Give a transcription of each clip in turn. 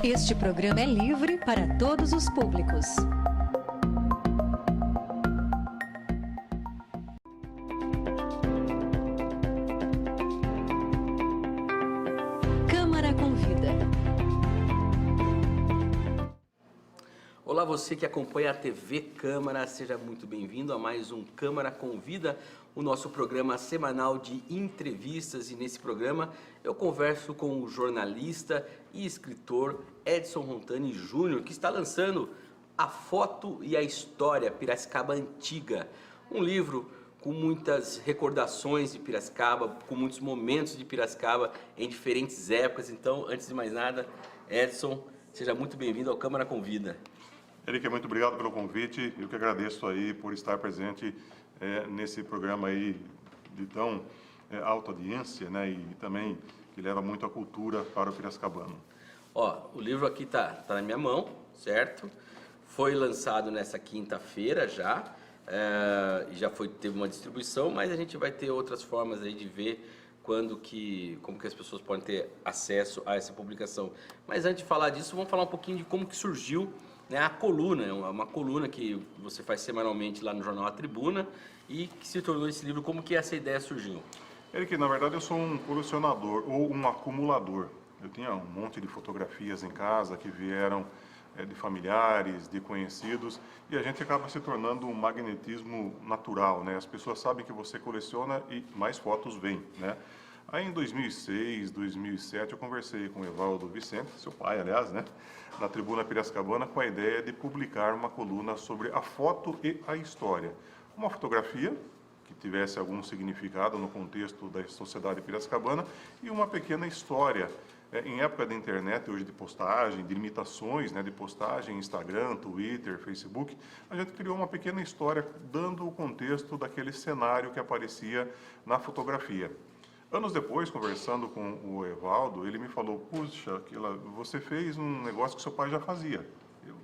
Este programa é livre para todos os públicos. Câmara Convida. Olá, você que acompanha a TV Câmara, seja muito bem-vindo a mais um Câmara Convida, o nosso programa semanal de entrevistas. E nesse programa eu converso com o jornalista e escritor Edson Rontani Júnior, que está lançando A Foto e a História, Piracicaba Antiga, um livro com muitas recordações de Piracicaba, com muitos momentos de Piracicaba em diferentes épocas. Então, antes de mais nada, Edson, seja muito bem-vindo ao Câmara Convida. Eric, muito obrigado pelo convite. Eu que agradeço aí por estar presente nesse programa aí de tão alta audiência, né, e também que leva muito a cultura para o piracicabano. Ó, o livro aqui tá na minha mão, certo? Foi lançado nessa quinta-feira já, teve uma distribuição, mas a gente vai ter outras formas aí de ver como que as pessoas podem ter acesso a essa publicação. Mas antes de falar disso, vamos falar um pouquinho de como que surgiu, né, a coluna. É uma coluna que você faz semanalmente lá no jornal A Tribuna e que se tornou esse livro. Como que essa ideia surgiu? Eric, na verdade eu sou um colecionador ou um acumulador. Eu tinha um monte de fotografias em casa que vieram de familiares, de conhecidos, e a gente acaba se tornando um magnetismo natural, né? As pessoas sabem que você coleciona e mais fotos vêm, né? Aí em 2006, 2007 eu conversei com o Evaldo Vicente, seu pai, aliás, né, na Tribuna Piracicabana, com a ideia de publicar uma coluna sobre a foto e a história. Uma fotografia que tivesse algum significado no contexto da sociedade piracicabana e uma pequena história. Em época da internet, hoje de postagem, de imitações, né, de postagem, Instagram, Twitter, Facebook, a gente criou uma pequena história dando o contexto daquele cenário que aparecia na fotografia. Anos depois, conversando com o Evaldo, ele me falou: puxa, você fez um negócio que seu pai já fazia.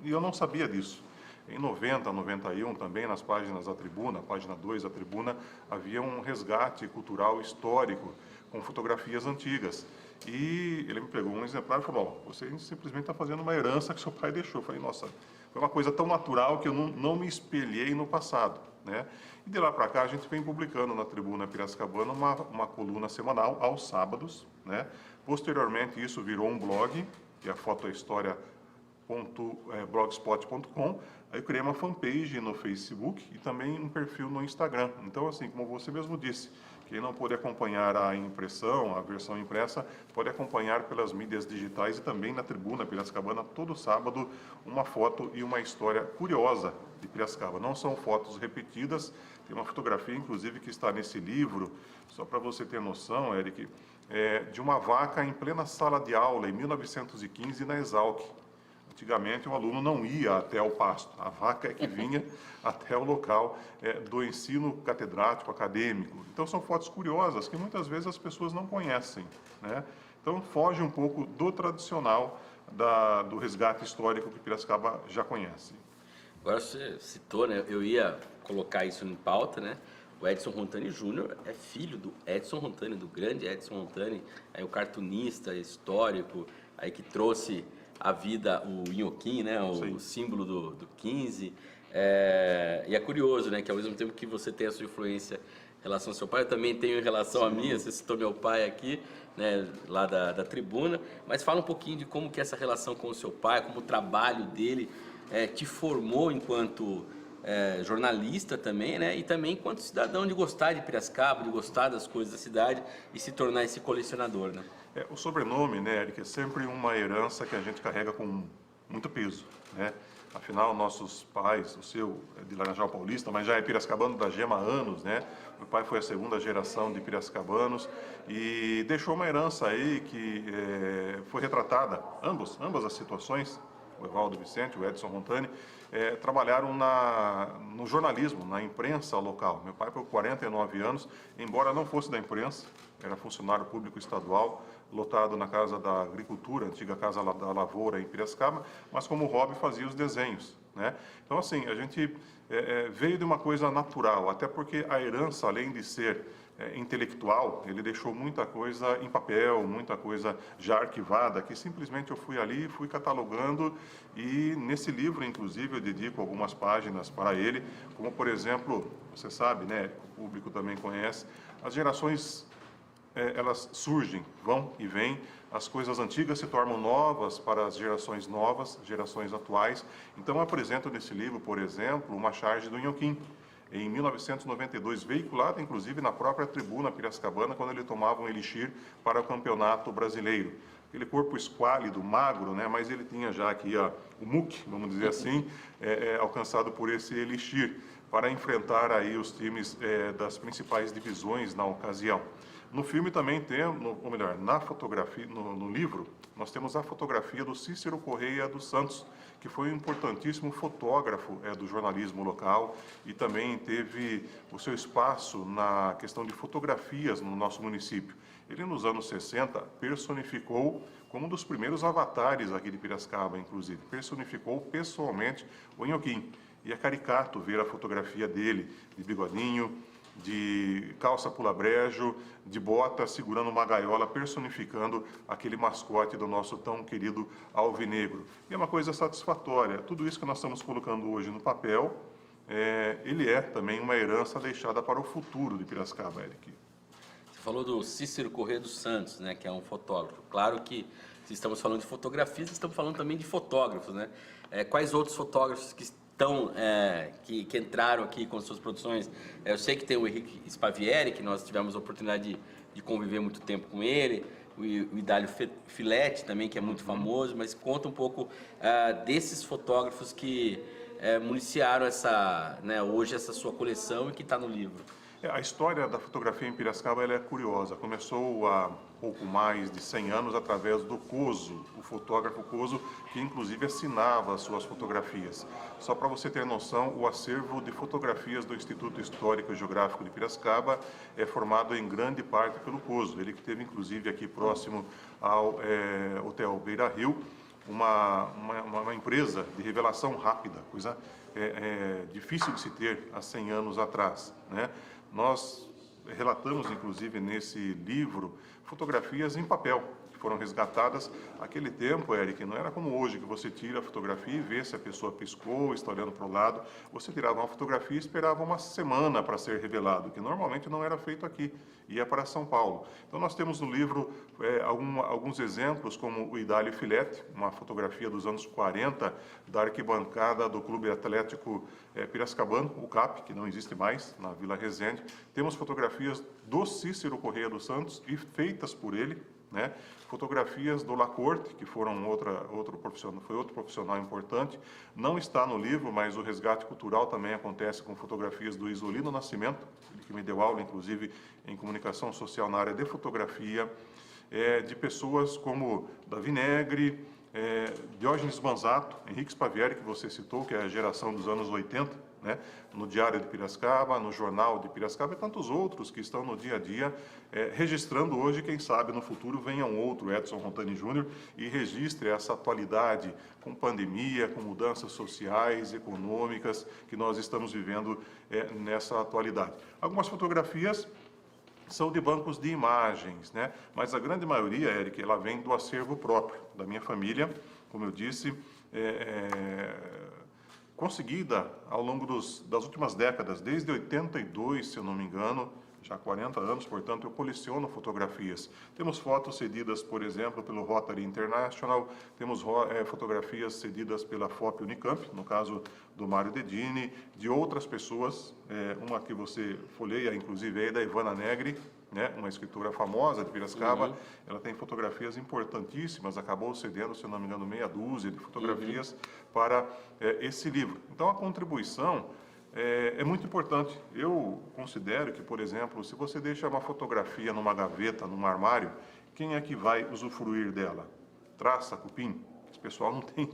E eu não sabia disso. Em 90, 91, também nas páginas da Tribuna, página 2 da Tribuna, havia um resgate cultural histórico com fotografias antigas. E ele me pegou um exemplar e falou: você simplesmente está fazendo uma herança que seu pai deixou. Eu falei: nossa, foi uma coisa tão natural que eu não me espelhei no passado, né? E de lá para cá a gente vem publicando na Tribuna Piracicabana uma coluna semanal aos sábados, né? Posteriormente isso virou um blog, que é a fotohistoria.blogspot.com. Aí eu criei uma fanpage no Facebook e também um perfil no Instagram. Então, assim, como você mesmo disse, quem não pôde acompanhar a impressão, a versão impressa, pode acompanhar pelas mídias digitais e também na Tribuna Piracicabana, todo sábado, uma foto e uma história curiosa de Piracicaba. Não são fotos repetidas, tem uma fotografia, inclusive, que está nesse livro, só para você ter noção, Eric, de uma vaca em plena sala de aula, em 1915, na Exalc. Antigamente o aluno não ia até o pasto, a vaca é que vinha até o local do ensino catedrático, acadêmico. Então são fotos curiosas que muitas vezes as pessoas não conhecem, né? Então foge um pouco do tradicional do resgate histórico que Piracicaba já conhece. Agora você citou, né? Eu ia colocar isso em pauta, né? O Edson Rontani Júnior é filho do Edson Rontani, do grande Edson Rontani, aí o cartunista histórico, aí que trouxe a vida, o nhoquim, né, o símbolo do 15, e é curioso, né, que ao mesmo tempo que você tem a sua influência em relação ao seu pai, eu também tenho em relação a minha. Você citou meu pai aqui, né, lá da Tribuna, mas fala um pouquinho de como que essa relação com o seu pai, como o trabalho dele te formou enquanto jornalista também, né, e também enquanto cidadão, de gostar de Piracicaba, de gostar das coisas da cidade e se tornar esse colecionador, né? O sobrenome, né, Eric, é sempre uma herança que a gente carrega com muito peso, né? Afinal, nossos pais, o seu é de Laranjal Paulista, mas já é piracicabano da Gema há anos, né? Meu pai foi a segunda geração de piracicabanos e deixou uma herança aí que foi retratada, ambas as situações. O Evaldo Vicente, o Edson Rontani, trabalharam no jornalismo, na imprensa local. Meu pai, por 49 anos, embora não fosse da imprensa, era funcionário público estadual, lotado na Casa da Agricultura, antiga Casa da Lavoura, em Piracicaba, mas como hobby fazia os desenhos, né? Então, assim, a gente veio de uma coisa natural, até porque a herança, além de ser intelectual, ele deixou muita coisa em papel, muita coisa já arquivada, que simplesmente eu fui ali, fui catalogando, e nesse livro, inclusive, eu dedico algumas páginas para ele, como, por exemplo, você sabe, né, o público também conhece, as gerações, elas surgem, vão e vêm, as coisas antigas se tornam novas para as gerações novas, gerações atuais. Então, eu apresento nesse livro, por exemplo, uma charge do Inhoquim, em 1992, veiculada inclusive na própria tribuna Piracicabana, quando ele tomava um elixir para o campeonato brasileiro. Aquele corpo esquálido, magro, né? Mas ele tinha já aqui o muque, vamos dizer assim, alcançado por esse elixir, para enfrentar aí os times das principais divisões na ocasião. No filme também temos, ou melhor, na fotografia, no livro, nós temos a fotografia do Cícero Correia dos Santos, que foi um importantíssimo fotógrafo do jornalismo local e também teve o seu espaço na questão de fotografias no nosso município. Ele, nos anos 60, personificou, como um dos primeiros avatares aqui de Piracicaba, inclusive, personificou pessoalmente o Inhoquim. E é caricato ver a fotografia dele, de bigodinho, de calça pula-brejo, de bota, segurando uma gaiola, personificando aquele mascote do nosso tão querido alvinegro. E é uma coisa satisfatória. Tudo isso que nós estamos colocando hoje no papel, ele é também uma herança deixada para o futuro de Piracicaba, Eric. Você falou do Cícero Corrêa dos Santos, né, que é um fotógrafo. Claro que, se estamos falando de fotografias, estamos falando também de fotógrafos, né? Quais outros fotógrafos que que entraram aqui com suas produções? Eu sei que tem o Henrique Spavieri, que nós tivemos a oportunidade de conviver muito tempo com ele, o Idálio Filetti também, que é muito famoso, mas conta um pouco desses fotógrafos que municiaram hoje essa sua coleção e que está no livro. A história da fotografia em Piracicaba ela é curiosa. Começou há pouco mais de 100 anos através do Coso, o fotógrafo Coso, que inclusive assinava as suas fotografias. Só para você ter noção, o acervo de fotografias do Instituto Histórico e Geográfico de Piracicaba é formado em grande parte pelo Coso. Ele que teve inclusive aqui próximo ao Hotel Beira Rio, uma empresa de revelação rápida, coisa difícil de se ter há 100 anos atrás, né? Nós relatamos, inclusive, nesse livro, fotografias em papel, que foram resgatadas. Aquele tempo, Eric, não era como hoje, que você tira a fotografia e vê se a pessoa piscou, está olhando para o lado. Você tirava uma fotografia e esperava uma semana para ser revelado, que normalmente não era feito aqui, ia para São Paulo. Então, nós temos no livro alguns exemplos, como o Idálio Filetti, uma fotografia dos anos 40, da arquibancada do Clube Atlético Piracicabano, o CAP, que não existe mais, na Vila Resende. Temos fotografias do Cícero Correia dos Santos e feitas por ele, né? Fotografias do Lacorte, que foram outro profissional importante. Não está no livro, mas o resgate cultural também acontece com fotografias do Isolino Nascimento, ele que me deu aula, inclusive, em comunicação social na área de fotografia, de pessoas como Davi Negri, Diógenes Banzato, Henrique Spavieri, que você citou, que é a geração dos anos 80, né? No Diário de Piracicaba, no Jornal de Piracicaba e tantos outros que estão no dia a dia, registrando hoje, quem sabe no futuro venha um outro Edson Rontani Júnior e registre essa atualidade com pandemia, com mudanças sociais, econômicas que nós estamos vivendo nessa atualidade. Algumas fotografias são de bancos de imagens, né? Mas a grande maioria, Eric, ela vem do acervo próprio da minha família, como eu disse, conseguida ao longo das últimas décadas, desde 82, se eu não me engano, já há 40 anos, portanto, eu coleciono fotografias. Temos fotos cedidas, por exemplo, pelo Rotary International, temos fotografias cedidas pela FOP Unicamp, no caso do Mário Dedini, de outras pessoas, uma que você folheia, inclusive, é da Ivana Negri, né, uma escritora famosa de Piracicaba. Uhum. Ela tem fotografias importantíssimas, acabou cedendo, se eu não me engano, meia dúzia de fotografias para esse livro. Então, a contribuição é muito importante. Eu considero que, por exemplo, se você deixa uma fotografia numa gaveta, num armário, quem é que vai usufruir dela? Traça, cupim? Esse pessoal não tem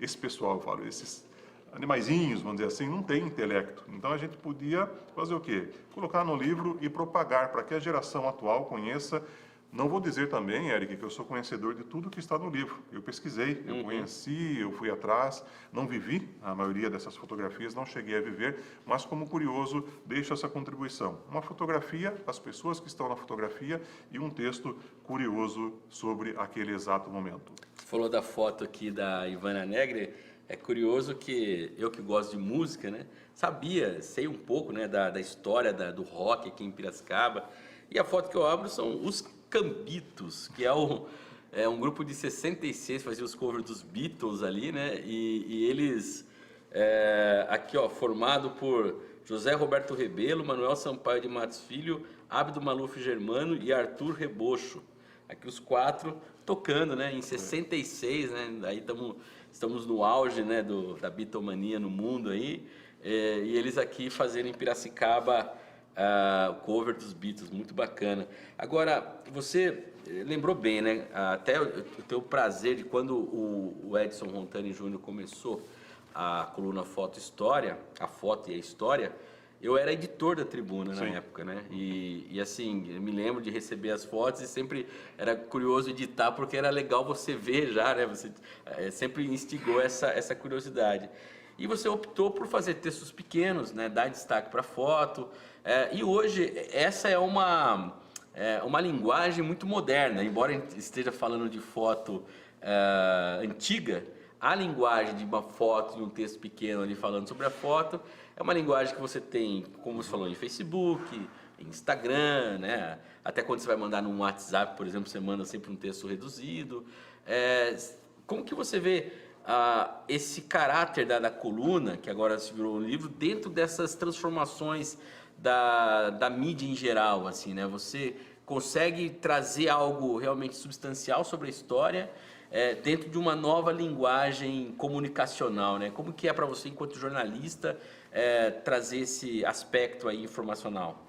esse pessoal, eu falo, esses animaizinhos, vamos dizer assim, não tem intelecto. Então a gente podia fazer o quê? Colocar no livro e propagar para que a geração atual conheça Não vou dizer também, Eric, que eu sou conhecedor de tudo que está no livro. Eu pesquisei, eu conheci, eu fui atrás, não vivi a maioria dessas fotografias, não cheguei a viver, mas como curioso, deixo essa contribuição. Uma fotografia, as pessoas que estão na fotografia e um texto curioso sobre aquele exato momento. Você falou da foto aqui da Ivana Negre. É curioso que eu que gosto de música, né, sei um pouco, né, da história do rock aqui em Piracicaba. E a foto que eu abro são os Cambitos, que é um grupo de 66, fazia os covers dos Beatles ali, né? E eles, aqui ó, formado por José Roberto Rebelo, Manuel Sampaio de Matos Filho, Abdo Maluf Germano e Arthur Rebocho. Aqui os 4 tocando, né? Em 66, né? Aí estamos no auge, né? Da Beatlemania no mundo aí. E eles aqui fazendo em Piracicaba o cover dos Beatles, muito bacana. Agora, você lembrou bem, né? Até eu tenho o prazer de quando o Edson Rontani Júnior começou a coluna Foto História, a Foto e a História, eu era editor da Tribuna na época, né? E assim, eu me lembro de receber as fotos e sempre era curioso editar porque era legal você ver já, né? Você sempre instigou essa curiosidade. E você optou por fazer textos pequenos, né? Dar destaque para a foto. E hoje essa é uma linguagem muito moderna, embora esteja falando de foto antiga, a linguagem de uma foto, de um texto pequeno ali falando sobre a foto, é uma linguagem que você tem, como você falou, em Facebook, em Instagram, né? Até quando você vai mandar num WhatsApp, por exemplo, você manda sempre um texto reduzido. Como que você vê esse caráter da coluna, que agora se virou um livro, dentro dessas transformações da mídia em geral, assim, né? Você consegue trazer algo realmente substancial sobre a história dentro de uma nova linguagem comunicacional, né? Como que é para você, enquanto jornalista, trazer esse aspecto aí informacional?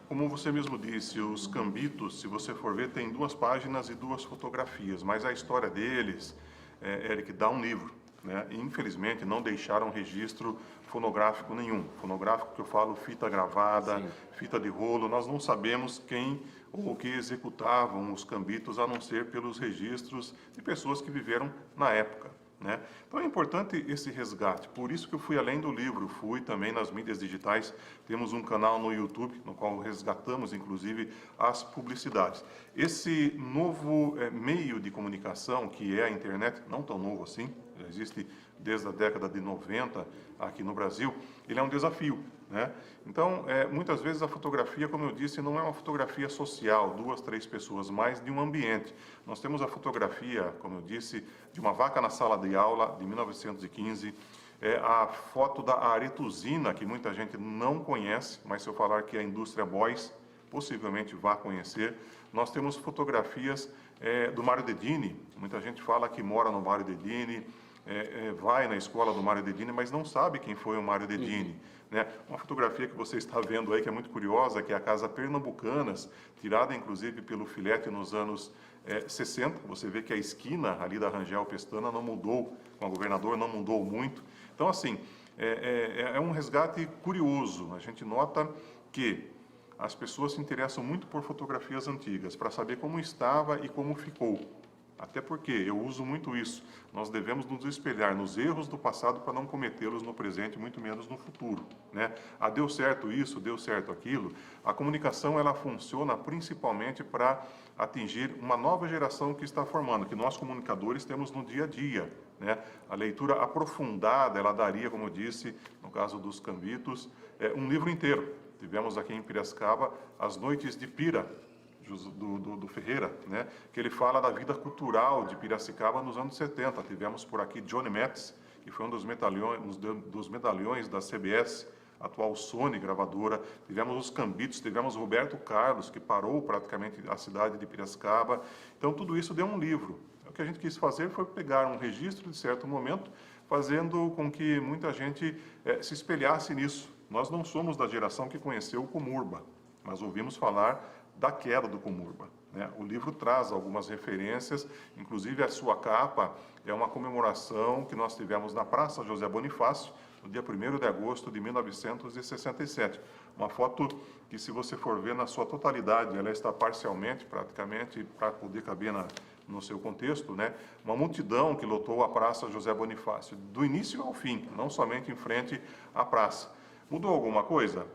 Como você mesmo disse, os Cambitos, se você for ver, tem 2 páginas e 2 fotografias, mas a história deles, Eric, dá um livro, né? E, infelizmente, não deixaram registro fonográfico nenhum. Fonográfico que eu falo, fita gravada, sim, fita de rolo, nós não sabemos quem ou o que executavam os Cambitos, a não ser pelos registros de pessoas que viveram na época, né? Então é importante esse resgate, por isso que eu fui além do livro, fui também nas mídias digitais, temos um canal no YouTube, no qual resgatamos inclusive as publicidades. Esse novo meio de comunicação, que é a internet, não tão novo assim, já existe desde a década de 90 aqui no Brasil, ele é um desafio, né? Então, muitas vezes a fotografia, como eu disse, não é uma fotografia social, 2, 3 pessoas, mas de um ambiente. Nós temos a fotografia, como eu disse, de uma vaca na sala de aula, de 1915, a foto da aretuzina, que muita gente não conhece, mas se eu falar que é a indústria Boys, possivelmente vá conhecer. Nós temos fotografias do Mário Dedini, muita gente fala que mora no Mário Dedini, vai na escola do Mário Dedini, mas não sabe quem foi o Mário Dedini, né? Uma fotografia que você está vendo aí, que é muito curiosa, que é a Casa Pernambucanas, tirada inclusive pelo Filete nos anos 60, você vê que a esquina ali da Rangel Pestana não mudou, com a governador não mudou muito. Então, assim, é um resgate curioso. A gente nota que as pessoas se interessam muito por fotografias antigas, para saber como estava e como ficou. Até porque eu uso muito isso. Nós devemos nos espelhar nos erros do passado para não cometê-los no presente, muito menos no futuro, né? Deu certo isso, deu certo aquilo. A comunicação, ela funciona principalmente para atingir uma nova geração que está formando, que nós comunicadores temos no dia a dia, né? A leitura aprofundada, ela daria, como eu disse, no caso dos Cambitos, um livro inteiro. Tivemos aqui em Piracicaba as Noites de Pira, do Ferreira, né? Que ele fala da vida cultural de Piracicaba nos anos 70. Tivemos por aqui Johnny Metz, que foi um dos medalhões da CBS, atual Sony gravadora. Tivemos os Cambitos, tivemos Roberto Carlos, que parou praticamente a cidade de Piracicaba. Então tudo isso deu um livro. O que a gente quis fazer foi pegar um registro de certo momento, fazendo com que muita gente se espelhasse nisso. Nós não somos da geração que conheceu o Comurba, mas ouvimos falar da queda do Comurba, né? O livro traz algumas referências, inclusive a sua capa é uma comemoração que nós tivemos na Praça José Bonifácio, no dia 1º de agosto de 1967. Uma foto que, se você for ver na sua totalidade, ela está parcialmente, praticamente, para poder caber no seu contexto, né? Uma multidão que lotou a Praça José Bonifácio, do início ao fim, não somente em frente à praça. Mudou alguma coisa?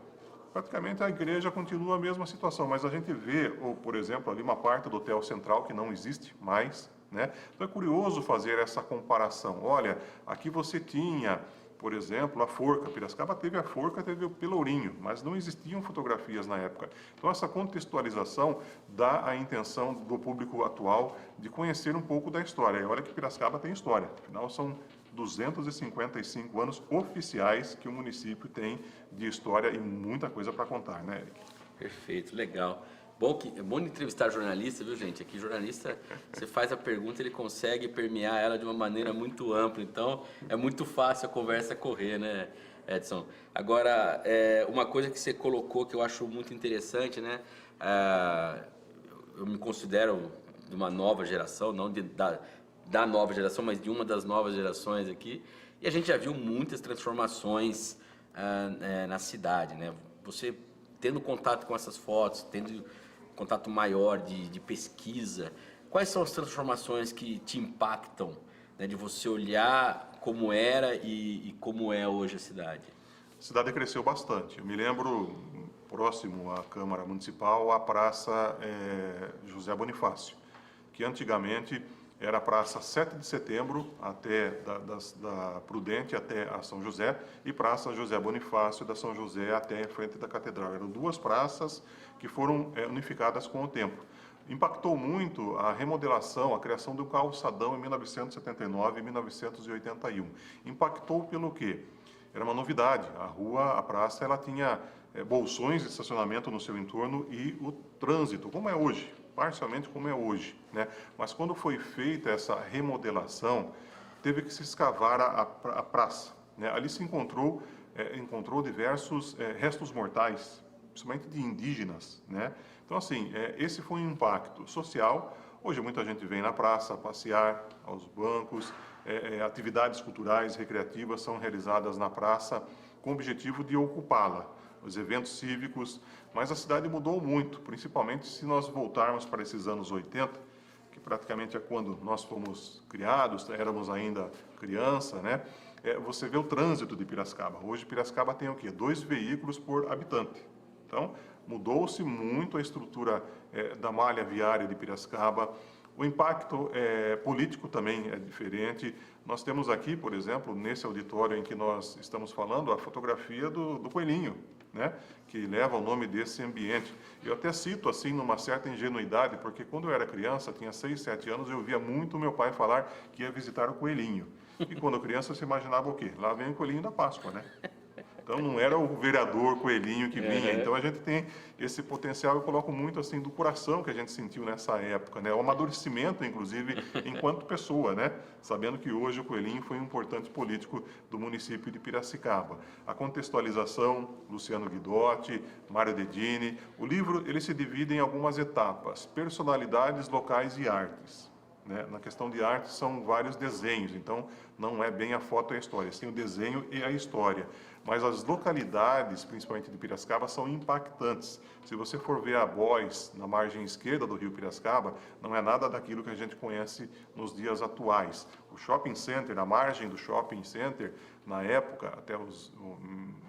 Praticamente a igreja continua a mesma situação, mas a gente vê, ou, por exemplo, ali uma parte do Hotel Central que não existe mais, né? Então é curioso fazer essa comparação. Olha, aqui você tinha, por exemplo, a forca. Piracicaba teve a forca, teve o Pelourinho, mas não existiam fotografias na época. Então essa contextualização dá a intenção do público atual de conhecer um pouco da história. E olha que Piracicaba tem história, afinal são 255 anos oficiais que o município tem de história e muita coisa para contar, né, Eric? Perfeito, legal. É bom entrevistar jornalista, viu, gente? Aqui, jornalista, você faz a pergunta, ele consegue permear ela de uma maneira muito ampla. Então, é muito fácil a conversa correr, né, Edson? Agora, uma coisa que você colocou que eu acho muito interessante, né? Eu me considero de uma nova geração, não da nova geração, mas de uma das novas gerações aqui. E a gente já viu muitas transformações na cidade, né? Você tendo contato com essas fotos, tendo contato maior de pesquisa, quais são as transformações que te impactam, né, de você olhar como era e como é hoje a cidade? A cidade cresceu bastante. Eu me lembro, próximo à Câmara Municipal, a Praça José Bonifácio, que antigamente era a Praça 7 de Setembro, até da Prudente até a São José, e Praça José Bonifácio, da São José até em frente da Catedral. Eram duas praças que foram unificadas com o tempo. Impactou muito a remodelação, a criação do calçadão em 1979 e 1981. Impactou pelo quê? Era uma novidade. A praça, ela tinha bolsões de estacionamento no seu entorno e o trânsito, como é hoje, parcialmente como é hoje, né? Mas quando foi feita essa remodelação, teve que se escavar a praça, né? Ali se encontrou diversos restos mortais, principalmente de indígenas, né? Então, assim, esse foi um impacto social. Hoje muita gente vem na praça passear, aos bancos, atividades culturais, recreativas são realizadas na praça com o objetivo de ocupá-la, os eventos cívicos, mas a cidade mudou muito, principalmente se nós voltarmos para esses anos 80, que praticamente é quando nós fomos criados, éramos ainda criança, né? Você vê o trânsito de Piracicaba. Hoje Piracicaba tem o quê? 2 veículos por habitante. Então, mudou-se muito a estrutura da malha viária de Piracicaba. O impacto político também é diferente. Nós temos aqui, por exemplo, nesse auditório em que nós estamos falando, a fotografia do Coelhinho, né, que leva o nome desse ambiente. Eu até cito assim numa certa ingenuidade, porque quando eu era criança, tinha 6, 7 anos, eu ouvia muito meu pai falar que ia visitar o Coelhinho. E quando criança, você imaginava o quê? Lá vem o Coelhinho da Páscoa, né? Então não era o vereador Coelhinho que vinha. Então a gente tem esse potencial, eu coloco muito assim do coração que a gente sentiu nessa época, né? O amadurecimento, inclusive, enquanto pessoa, né? Sabendo que hoje o Coelhinho foi um importante político do município de Piracicaba. A contextualização, Luciano Guidotti, Mário Dedini. O livro ele se divide em algumas etapas: personalidades, locais e artes. Né? Na questão de arte são vários desenhos, então não é bem a foto e a história, sim o desenho e a história. Mas as localidades, principalmente de Piracicaba, são impactantes. Se você for ver a Boys, na margem esquerda do rio Piracicaba, não é nada daquilo que a gente conhece nos dias atuais. O shopping center, a margem do shopping center, na época, até os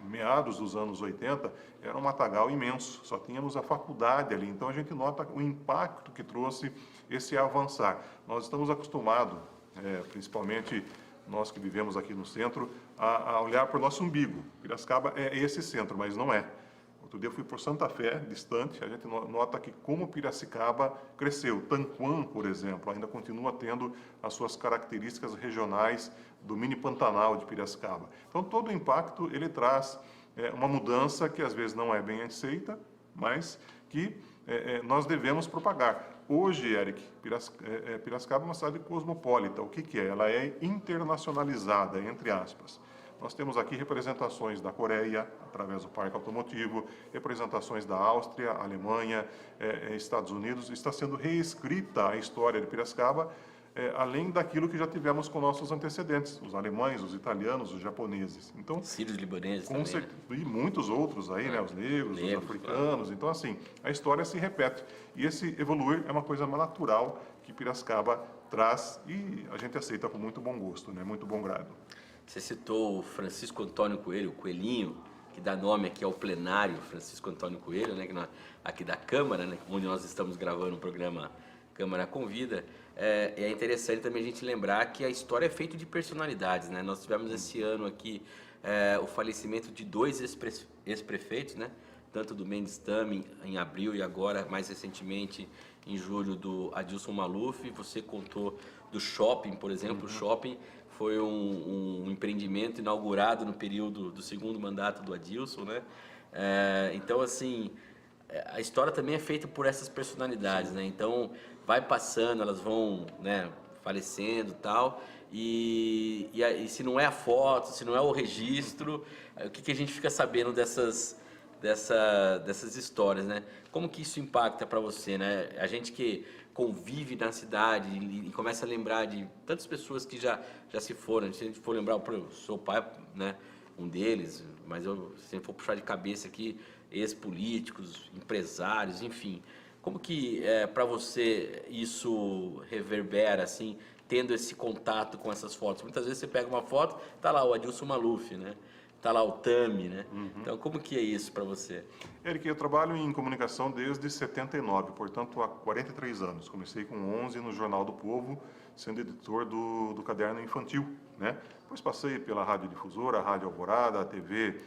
meados dos anos 80, era um matagal imenso, só tínhamos a faculdade ali. Então a gente nota o impacto que trouxe esse avançar. Nós estamos acostumados, principalmente nós que vivemos aqui no centro, a olhar para o nosso umbigo. Piracicaba é esse centro, mas não é. Outro dia eu fui por Santa Fé, distante, a gente nota que como Piracicaba cresceu. Tanquã, por exemplo, ainda continua tendo as suas características regionais do mini Pantanal de Piracicaba. Então todo o impacto ele traz uma mudança que às vezes não é bem aceita, mas que nós devemos propagar. Hoje, Eric, Piracicaba é uma cidade cosmopolita. O que é? Ela é internacionalizada, entre aspas. Nós temos aqui representações da Coreia, através do Parque Automotivo, representações da Áustria, Alemanha, Estados Unidos. Está sendo reescrita a história de Piracicaba além daquilo que já tivemos com nossos antecedentes, os alemães, os italianos, os japoneses. Então, Sírios libaneses com também, certeza, né? e muitos outros aí, né? Os negros, os Negros, africanos. Então, assim, a história se repete. E esse evoluir é uma coisa natural que Piracicaba traz e a gente aceita com muito bom gosto, né? Muito bom grado. Você citou o Francisco Antônio Coelho, o Coelhinho, que dá nome aqui ao plenário Francisco Antônio Coelho, né? Aqui da Câmara, né? Onde nós estamos gravando o programa Câmara Convida. É interessante também a gente lembrar que a história é feita de personalidades, né? Nós tivemos esse ano aqui o falecimento de 2 ex-prefeitos, né? Tanto do Mendes Tami em abril e agora, mais recentemente, em julho, do Adilson Maluf. Você contou do shopping, por exemplo. O shopping foi um empreendimento inaugurado no período do segundo mandato do Adilson, né? Então, assim, a história também é feita por essas personalidades, né? Então, vai passando, elas vão, né, falecendo e tal, e se não é a foto, se não é o registro, o que a gente fica sabendo dessas histórias, né? Como que isso impacta para você, né? A gente que convive na cidade e começa a lembrar de tantas pessoas que já se foram. Se a gente for lembrar, o seu pai, né? Um deles, mas se a gente for puxar de cabeça aqui, ex-políticos, empresários, enfim. Como que para você isso reverbera, assim, tendo esse contato com essas fotos? Muitas vezes você pega uma foto, tá lá o Adilson Maluf, né? Tá lá o Tami, né? Então, como que é isso para você? Eric, eu trabalho em comunicação desde 79, portanto, há 43 anos. Comecei com 11 no Jornal do Povo, sendo editor do caderno infantil, né? Depois passei pela Rádio Difusora, a Rádio Alvorada, a TV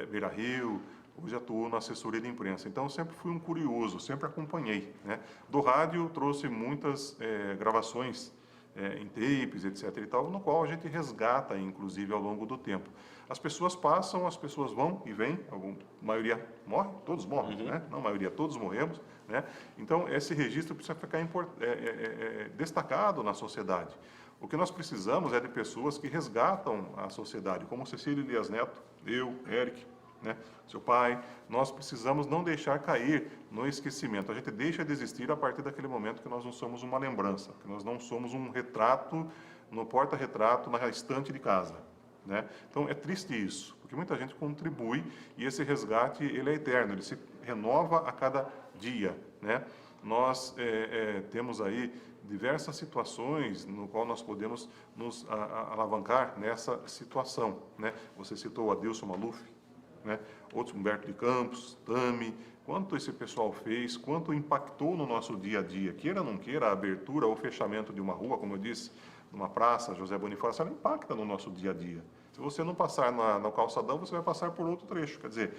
Beira Rio. Hoje atuo na assessoria de imprensa. Então, sempre fui um curioso, sempre acompanhei, né? Do rádio, trouxe muitas gravações em tapes, etc. e tal, no qual a gente resgata, inclusive, ao longo do tempo. As pessoas passam, as pessoas vão e vêm, a maioria morre, todos morrem, né? Não a maioria, todos morremos, né? Então, esse registro precisa ficar destacado na sociedade. O que nós precisamos é de pessoas que resgatam a sociedade, como Cecília Elias Neto, eu, Eric, né? Seu pai. Nós precisamos não deixar cair no esquecimento. A gente deixa de existir a partir daquele momento que nós não somos uma lembrança, que nós não somos um retrato no porta-retrato na estante de casa, né? Então é triste isso, porque muita gente contribui e esse resgate ele é eterno, ele se renova a cada dia, né? Nós temos aí diversas situações no qual nós podemos nos alavancar nessa situação, né? Você citou o Adilson Maluf, né? Outros, Humberto de Campos, Tami, quanto esse pessoal fez, quanto impactou no nosso dia a dia, queira ou não queira, a abertura ou fechamento de uma rua, como eu disse, numa praça, José Bonifácio, ela impacta no nosso dia a dia. Se você não passar no calçadão, você vai passar por outro trecho, quer dizer,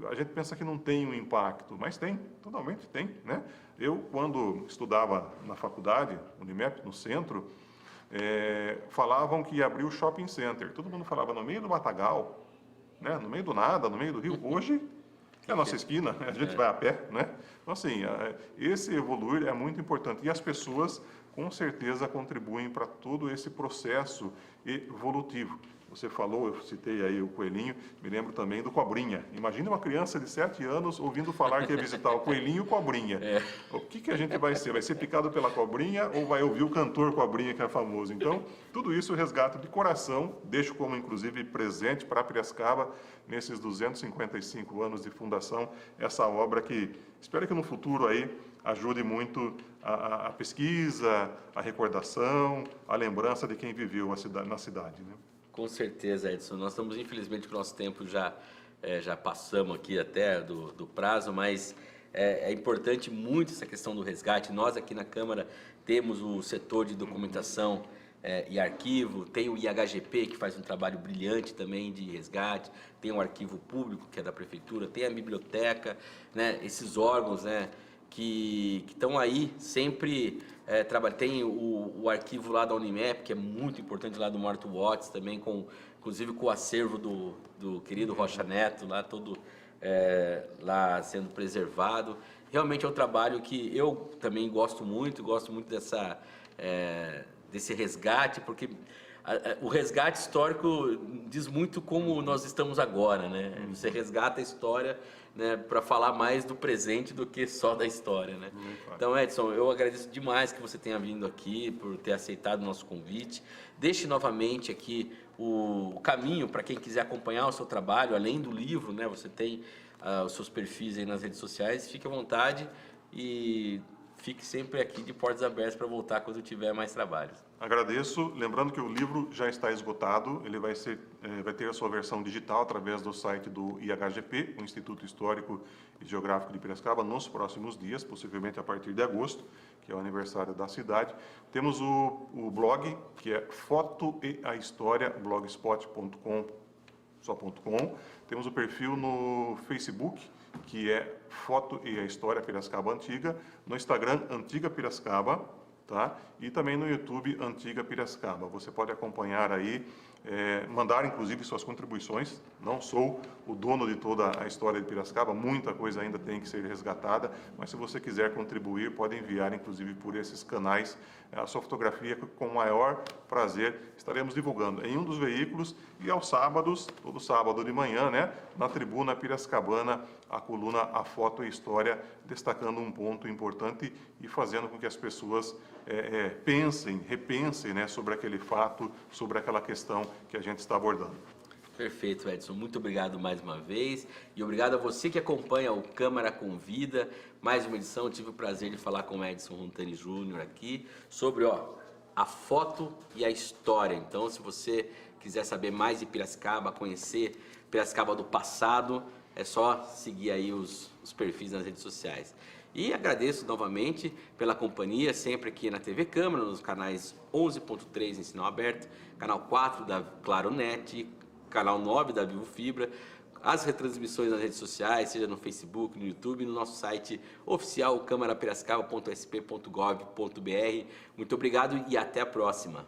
a gente pensa que não tem um impacto, mas tem, totalmente tem, né? Eu, quando estudava na faculdade, Unimep, no centro, falavam que ia abrir o shopping center, todo mundo falava no meio do matagal, né? No meio do nada, no meio do rio. Hoje é a nossa esquina, a gente vai a pé, né? Então, assim, esse evoluir é muito importante. E as pessoas, com certeza, contribuem para todo esse processo evolutivo. Você falou, eu citei aí o Coelhinho, me lembro também do Cobrinha. Imagine uma criança de 7 anos ouvindo falar que ia visitar o Coelhinho e o Cobrinha. O que a gente vai ser? Vai ser picado pela cobrinha ou vai ouvir o cantor Cobrinha, que é famoso? Então, tudo isso eu resgato de coração, deixo como, inclusive, presente para Piracicaba, nesses 255 anos de fundação, essa obra que, espero que no futuro aí, ajude muito a pesquisa, a recordação, a lembrança de quem viveu na cidade, né? Com certeza, Edson. Nós estamos, infelizmente, com o nosso tempo já passamos aqui até do prazo, mas é importante muito essa questão do resgate. Nós aqui na Câmara temos o setor de documentação e arquivo, tem o IHGP, que faz um trabalho brilhante também de resgate, tem o arquivo público, que é da Prefeitura, tem a biblioteca, né? Esses órgãos, né, que estão aí sempre trabalhando. Tem o arquivo lá da Unimep, que é muito importante, lá do Marto Watts, também, inclusive com o acervo do querido Rocha Neto, lá todo lá sendo preservado. Realmente é um trabalho que eu também gosto muito desse resgate, porque o resgate histórico diz muito como nós estamos agora, né? Você resgata a história, né, para falar mais do presente do que só da história, né? Então, Edson, eu agradeço demais que você tenha vindo aqui, por ter aceitado o nosso convite. Deixe novamente aqui o caminho para quem quiser acompanhar o seu trabalho, além do livro, né? Você tem os seus perfis aí nas redes sociais, fique à vontade e fique sempre aqui de portas abertas para voltar quando tiver mais trabalhos. Agradeço. Lembrando que o livro já está esgotado, ele vai ter a sua versão digital através do site do IHGP, o Instituto Histórico e Geográfico de Piracicaba, nos próximos dias, possivelmente a partir de agosto, que é o aniversário da cidade. Temos o blog, que é Foto e a História, blogspot.com, só.com. Temos o perfil no Facebook, que é Foto e a História Piracicaba Antiga, no Instagram Antiga Piracicaba, tá? E também no YouTube Antiga Piracicaba. Você pode acompanhar aí, mandar inclusive suas contribuições. Não sou o dono de toda a história de Piracicaba, muita coisa ainda tem que ser resgatada, mas se você quiser contribuir, pode enviar inclusive por esses canais a sua fotografia, com o maior prazer estaremos divulgando em um dos veículos, e aos sábados, todo sábado de manhã, né, na Tribuna Piracicabana, a coluna A Foto e História, destacando um ponto importante e fazendo com que as pessoas repensem, né, sobre aquele fato, sobre aquela questão que a gente está abordando. Perfeito, Edson. Muito obrigado mais uma vez. E obrigado a você que acompanha o Câmara Convida. Mais uma edição. Eu tive o prazer de falar com o Edson Rontani Júnior aqui sobre a foto e a história. Então, se você quiser saber mais de Piracicaba, conhecer Piracicaba do passado, é só seguir aí os perfis nas redes sociais. E agradeço novamente pela companhia, sempre aqui na TV Câmara, nos canais 11.3 em sinal aberto, canal 4 da Claro Net, canal 9 da Vivo Fibra, as retransmissões nas redes sociais, seja no Facebook, no YouTube, no nosso site oficial, câmarapiracicaba.sp.gov.br. Muito obrigado e até a próxima.